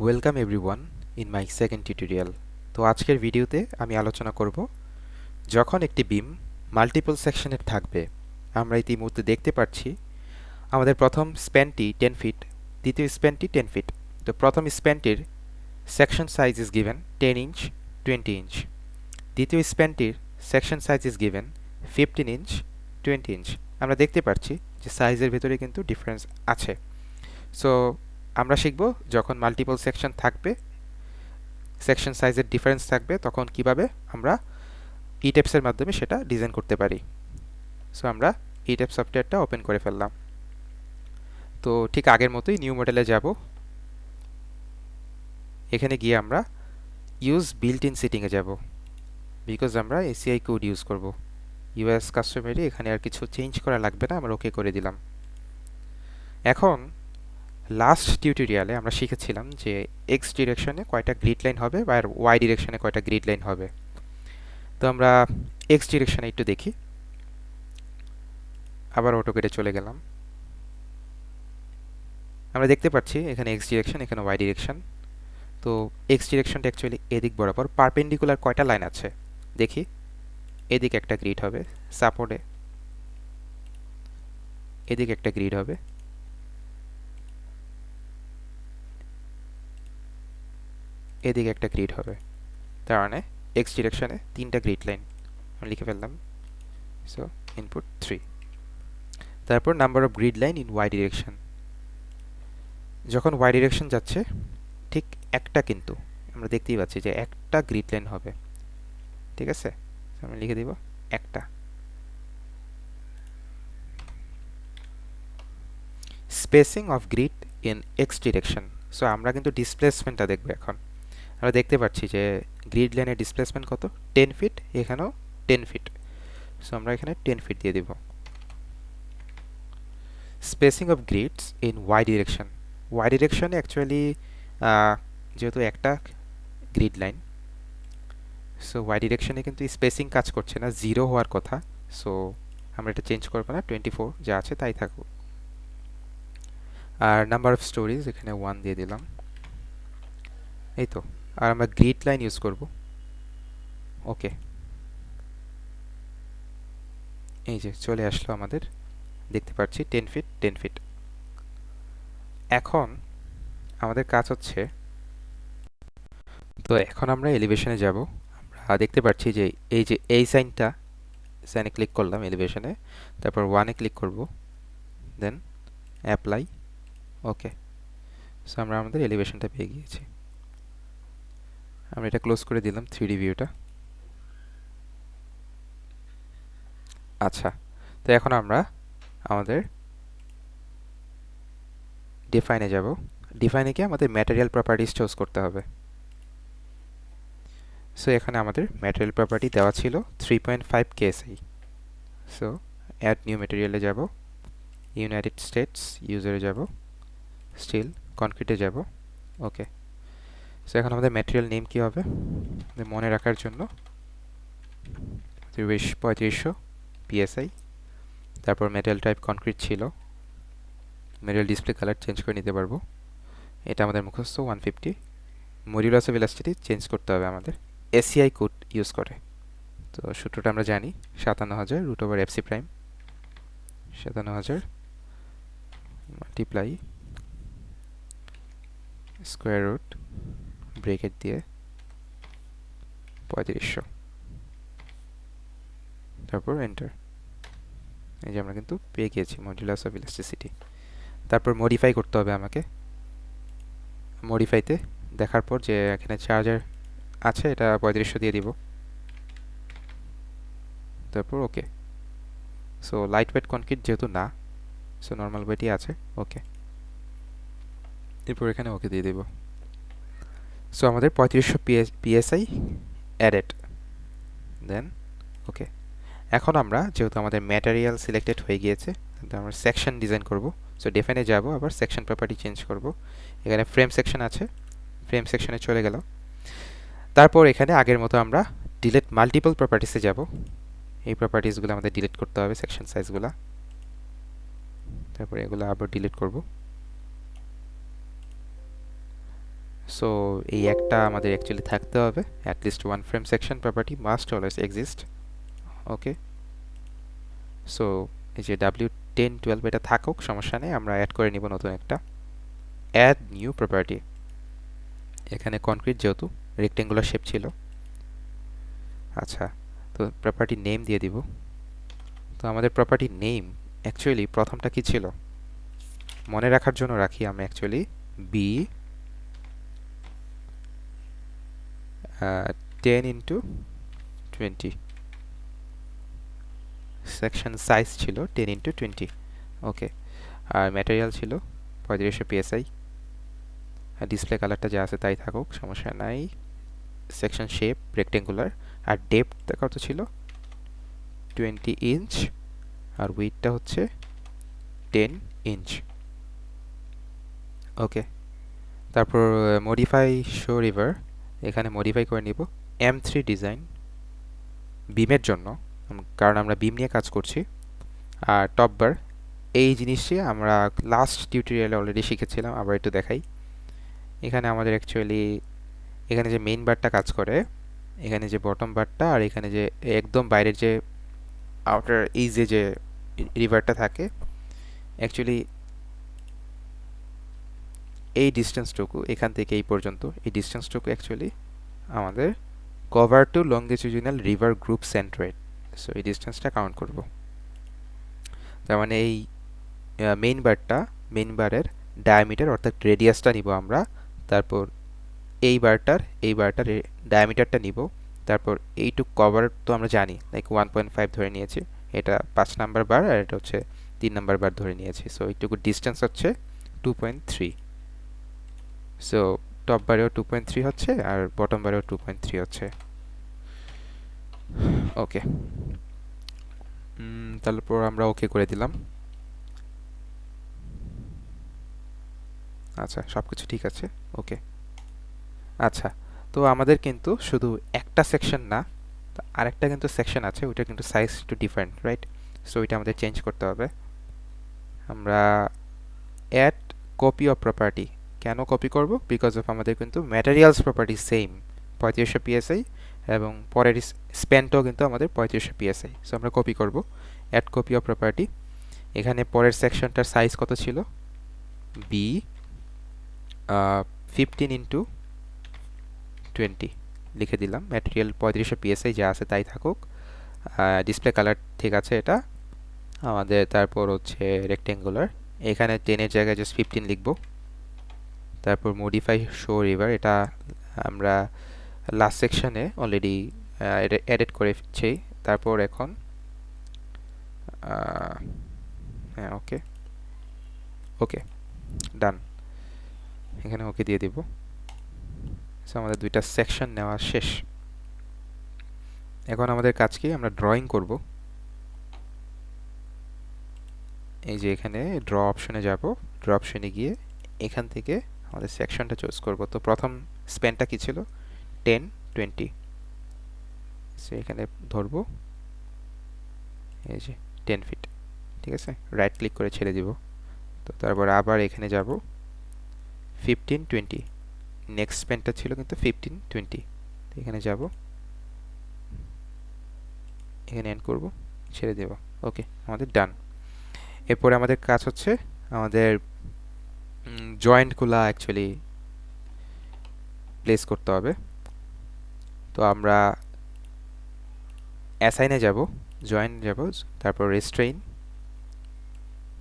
Welcome everyone in my second tutorial. তো আজকের ভিডিওতে আমি আলোচনা করব যখন একটি বিম মাল্টিপল সেকশনের থাকবে। আমরা ইতিমধ্যে দেখতে পাচ্ছি আমাদের প্রথম স্প্যানটি 10 ফিট, দ্বিতীয় স্প্যানটি 10 ফিট। তো প্রথম স্প্যানটির section size is given 10 inch 20 inch, দ্বিতীয় স্প্যানটির section size is given 15 inch 20 inch. আমরা দেখতে পাচ্ছি যে সাইজের ভেতরে কিন্তু ডিফারেন্স আছে। সো আমরা শিখব যখন মাল্টিপল সেকশন থাকবে, সেকশন সাইজের ডিফারেন্স থাকবে, তখন কিভাবে আমরা ইটেপসের মাধ্যমে সেটা ডিজাইন করতে পারি। সো আমরা ইটেপ সফটওয়্যারটা ওপেন করে ফেললাম। তো ঠিক আগের মতোই নিউ মডেলে যাব। এখানে গিয়ে আমরা ইউজ বিল্ট ইন সেটিংয়ে যাব, বিকজ আমরা এসিআই কোড ইউজ করব। ইউএস কাস্টমারি এখানে আর কিছু চেঞ্জ করা লাগবে না, আমরা ওকে করে দিলাম। এখন লাস্ট টিউটোরিয়ালে আমরা শিখেছিলাম যে এক্স ডিরেকশনে কয়টা গ্রিড লাইন হবে বা ওয়াই ডিরেকশনে কয়টা গ্রিড লাইন হবে। তো আমরা এক্স ডিরেকশনে একটু দেখি। আবার অটো কেটে চলে গেলাম। আমরা দেখতে পাচ্ছি এখানে এক্স ডিরেকশন, এখানে ওয়াই ডিরেকশন। তো এক্স ডিরেকশনটা অ্যাকচুয়ালি এদিক বরাবর পারপেন্ডিকুলার কয়টা লাইন আছে দেখি। এদিকে একটা গ্রিড হবে সাপোর্টে, এদিকে একটা গ্রিড হবে, এদিকে একটা গ্রিড হবে। তার মানে এক্স ডিরেকশনে তিনটা গ্রিড লাইন আমরা লিখে ফেললাম। So input 3। তারপর number of grid line in Y direction. যখন ওয়াই ডিরেকশন যাচ্ছে ঠিক একটা, কিন্তু আমরা দেখতেই পাচ্ছি যে একটা গ্রিড লাইন হবে। ঠিক আছে, আমরা লিখে দিব একটা। Spacing of grid in x direction. So আমরা কিন্তু ডিসপ্লেসমেন্টটা দেখব এখন। আমরা দেখতে পাচ্ছি যে গ্রিড লাইনের ডিসপ্লেসমেন্ট কত, 10 ফিট, এখানেও 10 ফিট। সো আমরা এখানে 10 ফিট দিয়ে দিব। Spacing of grids in Y direction. Y ডিরেকশনে অ্যাকচুয়ালি যেহেতু একটা গ্রিড লাইন, সো ওয়াই ডিরেকশনে কিন্তু স্পেসিং কাজ করছে না, 0 হওয়ার কথা। সো আমরা এটা চেঞ্জ করবো না, 24 যা আছে তাই থাকুক। আর নাম্বার অফ স্টোরিজ এখানে 1 দিয়ে দিলাম। এই তো। আর আমরা গ্রিড লাইন ইউজ করব। ওকে, এই যে চলে আসলো আমাদের, দেখতে পাচ্ছি 10 ফিট 10 ফিট। এখন আমাদের কাজ হচ্ছে, তো এখন আমরা এলিভেশনে যাব। আমরা দেখতে পাচ্ছি যে এই সাইনে ক্লিক করলাম এলিভেশনে, তারপর 1-এ ক্লিক করব, দেন অ্যাপ্লাই। ওকে, সো আমরা আমাদের এলিভেশনটা পেয়ে গিয়েছি। আমরা এটা ক্লোজ করে দিলাম 3D ভিউটা। আচ্ছা, তো এখন আমরা আমাদের ডিফাইনে যাব। ডিফাইনে গিয়ে আমাদের ম্যাটেরিয়াল প্রপার্টিজ চুজ করতে হবে। সো এখানে আমাদের ম্যাটেরিয়াল প্রপার্টি দেওয়া ছিল 3.5 কেএসআই। সো অ্যাড নিউ ম্যাটেরিয়ালে যাব, ইউনাইটেড স্টেটস ইউজারে যাব, স্টিল কনক্রিটে যাব। ওকে, সো এখন আমাদের ম্যাটেরিয়াল নেম কী হবে মনে রাখার জন্য, 3500 পিএসআই। তারপর ম্যাটেরিয়াল টাইপ কনক্রিট ছিল, ম্যাটেরিয়াল ডিসপ্লে কালার চেঞ্জ করে নিতে পারবো, এটা আমাদের মুখস্থ 150। মডিউলাস অফ ইলাস্টিটি চেঞ্জ করতে হবে আমাদের এসিআই কোড ইউজ করে। তো সূত্রটা আমরা জানি, 57,000 root over FC prime, 57,000 multiply square root bracket দিয়ে 3500, তারপর এন্টার। এই যে আমরা কিন্তু পেয়ে গিয়েছি মডিউলাস অফ ইলাস্টিসিটি। তারপর মডিফাই করতে হবে আমাকে। মডিফাইতে দেখার পর যে এখানে 4000 আছে, এটা 3500 দিয়ে দিব। তারপর ওকে। সো লাইট ওয়েট কনক্রিট যেহেতু না, সো নর্মাল ওয়েটই আছে। ওকে, এরপর এখানে ওকে দিয়ে দেব। সো আমাদের 3500 পিএসআই অ্যাডেড, দেন ওকে। এখন আমরা যেহেতু আমাদের ম্যাটেরিয়াল সিলেক্টেড হয়ে গিয়েছে, আমরা সেকশন ডিজাইন করব। সো ডিফাইনে যাব, আবার সেকশন প্রপার্টি চেঞ্জ করব। এখানে ফ্রেম সেকশন আছে, ফ্রেম সেকশনে চলে গেল। তারপর এখানে আগের মতো আমরা ডিলিট মাল্টিপল প্রপার্টিসে যাব। এই প্রপার্টিসগুলো আমাদের ডিলিট করতে হবে, সেকশন সাইজগুলো। তারপরে এগুলো আবার ডিলিট করব। সো এই একটা আমাদের অ্যাকচুয়ালি থাকতে হবে, at least one frame section property must always exist. Okay, so এই যে W1012 এটা থাকুক, সমস্যা নেই, আমরা অ্যাড করে নিব নতুন একটা অ্যাড নিউ প্রপার্টি। এখানে কনক্রিট যেহেতু রেক্টেঙ্গুলার শেপ ছিল, আচ্ছা, তো প্রপার্টি নেম দিয়ে দিব। তো আমাদের প্রপার্টি নেম অ্যাকচুয়ালি প্রথমটা কি ছিল মনে রাখার জন্য রাখি আমরা actually B 10x20, section size ছিল 10x20। ওকে, আর ম্যাটেরিয়াল ছিল 3500 PSI, আর ডিসপ্লে কালারটা যা আছে তাই থাকুক, সমস্যা নাই। সেকশন শেপ রেক্টেঙ্গুলার, আর ডেপথ কত ছিল 20 ইঞ্চ, আর উইডথটা হচ্ছে 10 ইঞ্চ। ওকে, তারপর মডিফাই শো রিভার, এখানে মডিফাই করে নিব M3 ডিজাইন বিমের জন্য, কারণ আমরা বিম নিয়ে কাজ করছি। আর টপ বার, এই জিনিসটি আমরা লাস্ট টিউটোরিয়ালে অলরেডি শিখেছিলাম, আবার একটু দেখাই। এখানে আমাদের অ্যাকচুয়ালি এখানে যে মেইন বারটা কাজ করে, এখানে যে বটম বারটা, আর এখানে যে একদম বাইরের যে আউটার ইজে যে রিভারটা থাকে, অ্যাকচুয়ালি এই ডিস্টেন্সটুকু এখান থেকে এই পর্যন্ত, এই ডিস্টেন্সটুকু অ্যাকচুয়ালি আমাদের কভার টু লংগিটিউডিনাল রিভার গ্রুপ সেন্ট্রয়েড। সো এই ডিস্টেন্সটা কাউন্ট করব। তার মানে এই মেইন বারের ডায়ামিটার অর্থাৎ রেডিয়াসটা নিব আমরা, তারপর এই বারটার ডায়ামিটারটা নিব, তারপর এইটুক কভার তো আমরা জানি লাইক 1.5 ধরে নিয়েছি, এটা 5 নাম্বার বার, আর এটা হচ্ছে 3 নাম্বার বার ধরে নিয়েছি। সো এইটুকু ডিস্টেন্স হচ্ছে 2.3। সো টপ বারেও 2.3 হচ্ছে, আর বটম বারেও 2.3 হচ্ছে। ওকে, তারপর আমরা ওকে করে দিলাম। আচ্ছা, সব কিছু ঠিক আছে। ওকে, আচ্ছা, তো আমাদের কিন্তু শুধু একটা সেকশন না, আরেকটা কিন্তু সেকশন আছে, ওইটা কিন্তু সাইজ একটু ডিফারেন্ট, রাইট? সো ওইটা আমাদের চেঞ্জ করতে হবে। আমরা অ্যাড কপি অফ প্রপার্টি, কেন কপি করব? বিকজ অফ আমাদের কিন্তু ম্যাটেরিয়ালস প্রপার্টি সেম 3500 PSI, এবং পরের স্প্যানটাও কিন্তু আমাদের 3500 PSI। সো আমরা কপি করব, অ্যাড কপি অফ প্রপার্টি। এখানে পরের সেকশনটার সাইজ কত ছিল? বি 15x20 লিখে দিলাম। ম্যাটেরিয়াল 3500 PSI যা আছে তাই থাকুক। ডিসপ্লে কালার ঠিক আছে এটা আমাদের। তারপর হচ্ছে রেক্টেঙ্গুলার, এখানে 10 এর জায়গায় জাস্ট 15 লিখব। তারপর মডিফাই শো রিভার, এটা আমরা লাস্ট সেকশনে অলরেডি এডিট করেছি। তারপর এখন হ্যাঁ, ওকে ওকে ডান, এখানে ওকে দিয়ে দিব। সো আমাদের দুইটা সেকশন নেওয়া শেষ। এখন আমাদের কাজ কি? আমরা ড্রয়িং করব। এই যে এখানে ড্র অপশনে যাব, ড্র অপশনে গিয়ে এখান থেকে আমাদের সেকশনটা চুজ করব। তো প্রথম স্প্যানটা কি ছিল? 10-20। সো এখানে ধরবো, এই যে 10 ফিট, ঠিক আছে? রাইট ক্লিক করে ছেড়ে দিব। তো তারপর আবার এখানে যাব 15-20, নেক্সট স্প্যানটা ছিল কিন্তু 15-20। এখানে যাব, এখানে এন্ড করব, ছেড়ে দেব। ওকে, আমাদের ডান। এরপরে আমাদের কাজ হচ্ছে আমাদের জয়েন্টগুলো অ্যাকচুয়ালি প্লেস করতে হবে। তো আমরা অ্যাসাইনে যাব, জয়েন্ট যাব, তারপর রেস্ট্রেইন।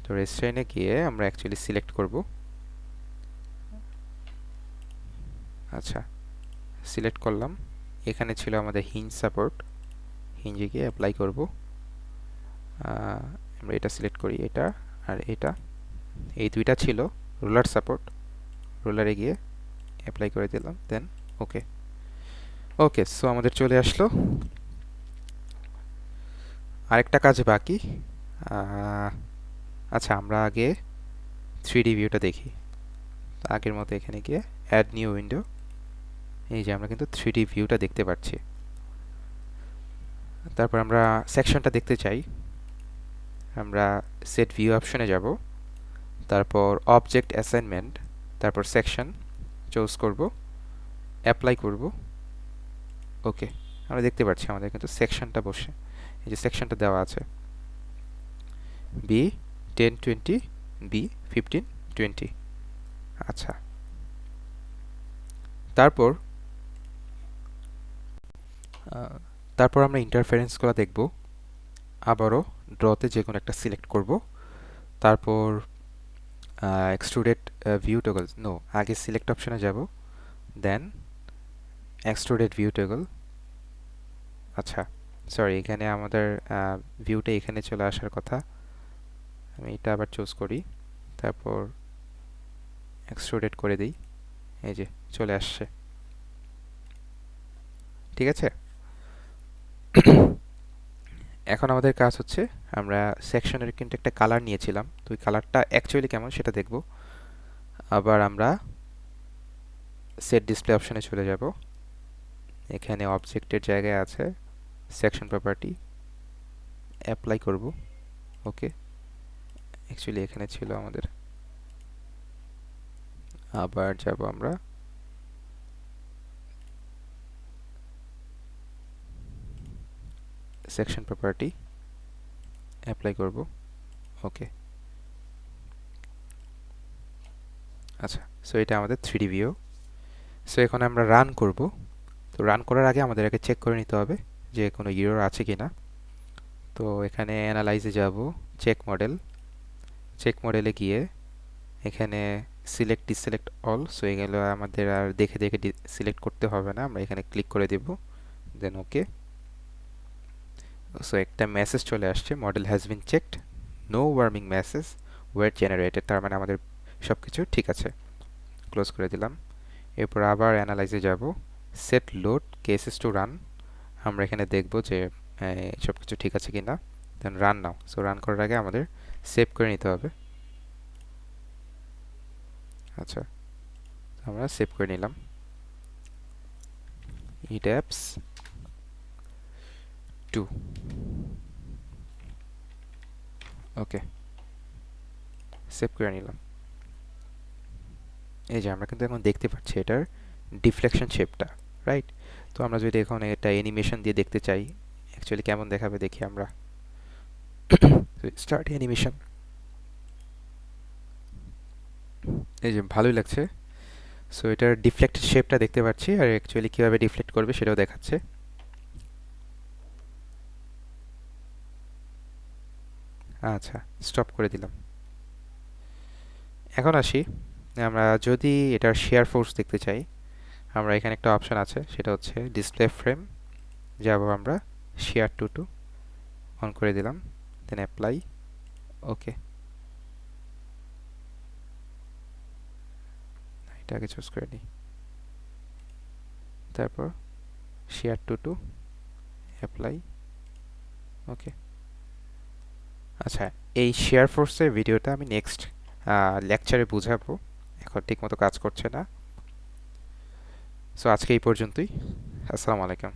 তো রেস্ট্রেইনে গিয়ে আমরা অ্যাকচুয়ালি সিলেক্ট করব। আচ্ছা, সিলেক্ট করলাম। এখানে ছিল আমাদের হিঞ্জ সাপোর্ট, হিঞ্জে গিয়ে অ্যাপ্লাই করব। আমরা এটা সিলেক্ট করি, এটা আর এটা, এই দুইটা ছিল রোলার সাপোর্ট, রোলারে গিয়ে অ্যাপ্লাই করে দিলাম, দেন ওকে। ওকে, সো আমাদের চলে আসলো। আরেকটা কাজ বাকি। আচ্ছা, আমরা আগে 3D ভিউটা দেখি। আগের মতো এখানে গিয়ে অ্যাড নিউ উইন্ডো, এই যে আমরা কিন্তু 3D ভিউটা দেখতে পাচ্ছি। তারপর আমরা সেকশনটা দেখতে চাই, আমরা সেট ভিউ অপশনে যাব, তারপর অবজেক্ট অ্যাসাইনমেন্ট, তারপর সেকশন, চুজ করব, অ্যাপ্লাই করব। ওকে, আমরা দেখতে পাচ্ছি আমাদের কিন্তু সেকশনটা বসে, এই যে সেকশনটা দেওয়া আছে বি 1020, বি 1520। আচ্ছা, তারপর তারপর আমরা ইন্টারফারেন্সগুলো দেখব। আবারও ড্রতে যে কোনো একটা সিলেক্ট করব, তারপর এক্সট্রুডেড ভিউ টগল, নো, আগে সিলেক্ট অপশনে যাব, দেন এক্সট্রুডেড ভিউ টগল। আচ্ছা, সরি, এখানে আমাদের ভিউটা এখানে চলে আসার কথা, আমি এটা আবার চুজ করি, তারপর এক্সট্রুডেড করে দিই, এই যে চলে আসছে। ঠিক আছে, এখন আমাদের কাজ হচ্ছে আমরা সেকশনের কিন্তু একটা কালার নিয়েছিলাম, তো ওই কালারটা অ্যাকচুয়ালি কেমন সেটা দেখব। আবার আমরা সেট ডিসপ্লে অপশনে চলে যাব, এখানে অবজেক্টের জায়গায় আছে সেকশন প্রপার্টি, অ্যাপ্লাই করব। ওকে, অ্যাকচুয়ালি এখানে ছিল আমাদের, আবার যাব আমরা সেকশন প্রপার্টি, অ্যাপ্লাই করব। ওকে, আচ্ছা, সো এটা আমাদের 3D ভিউ। সো এখন আমরা রান করব। তো রান করার আগে আমাদের আগে চেক করে নিতে হবে যে কোনো এরর আছে কিনা। তো এখানে অ্যানালাইজে যাব, চেক মডেল, চেক মডেলে গিয়ে এখানে সিলেক্ট ডিসিলেক্ট অল, সো এগুলো আমাদের আর দেখে দেখে সিলেক্ট করতে হবে না, আমরা এখানে ক্লিক করে দেব, দেন ওকে। সো একটা মেসেজ চলে আসছে, model has been checked, no warning message were generated, তার মানে আমাদের সব কিছু ঠিক আছে। ক্লোজ করে দিলাম। এরপর আবার অ্যানালাইজে যাব, set load cases to run, আমরা এখানে দেখব যে সব কিছু ঠিক আছে কিনা, দেন রান নাও। সো রান করার আগে আমাদের সেভ করে নিতে হবে। আচ্ছা, আমরা সেভ করে নিলাম, ইটঅ্যাপস 2। ওকে, সেভ করে নিলাম। এই যে আমরা কিন্তু এখন দেখতে পাচ্ছি এটার ডিফ্লেকশন শেপটা, রাইট? তো আমরা যদি এখন এটা অ্যানিমেশন দিয়ে দেখতে চাই অ্যাকচুয়ালি কেমন দেখাবে দেখি আমরা। Start animation. এই যে ভালোই লাগছে। সো এটার ডিফ্লেক্টেড শেপটা দেখতে পাচ্ছি, আর অ্যাকচুয়ালি কীভাবে ডিফ্লেক্ট করবে সেটাও দেখাচ্ছে। আচ্ছা, স্টপ করে দিলাম। এখন আসি, আমরা যদি এটার শেয়ার ফোর্স দেখতে চাই, আমরা এখানে একটা অপশন আছে, সেটা হচ্ছে ডিসপ্লে ফ্রেম, যাব আমরা শেয়ার টু অন করে দিলাম, দেন অ্যাপ্লাই। ওকে, এটাকে চুজ করে নিই, তারপর শেয়ার টু অ্যাপ্লাই। ওকে, আচ্ছা, এই শেয়ার ফোর্সের ভিডিওটা আমি নেক্সট লেকচারে বুঝাবো, এখন ঠিকমতো কাজ করছে না। সো আজকে এই পর্যন্তই। আসসালামু আলাইকুম।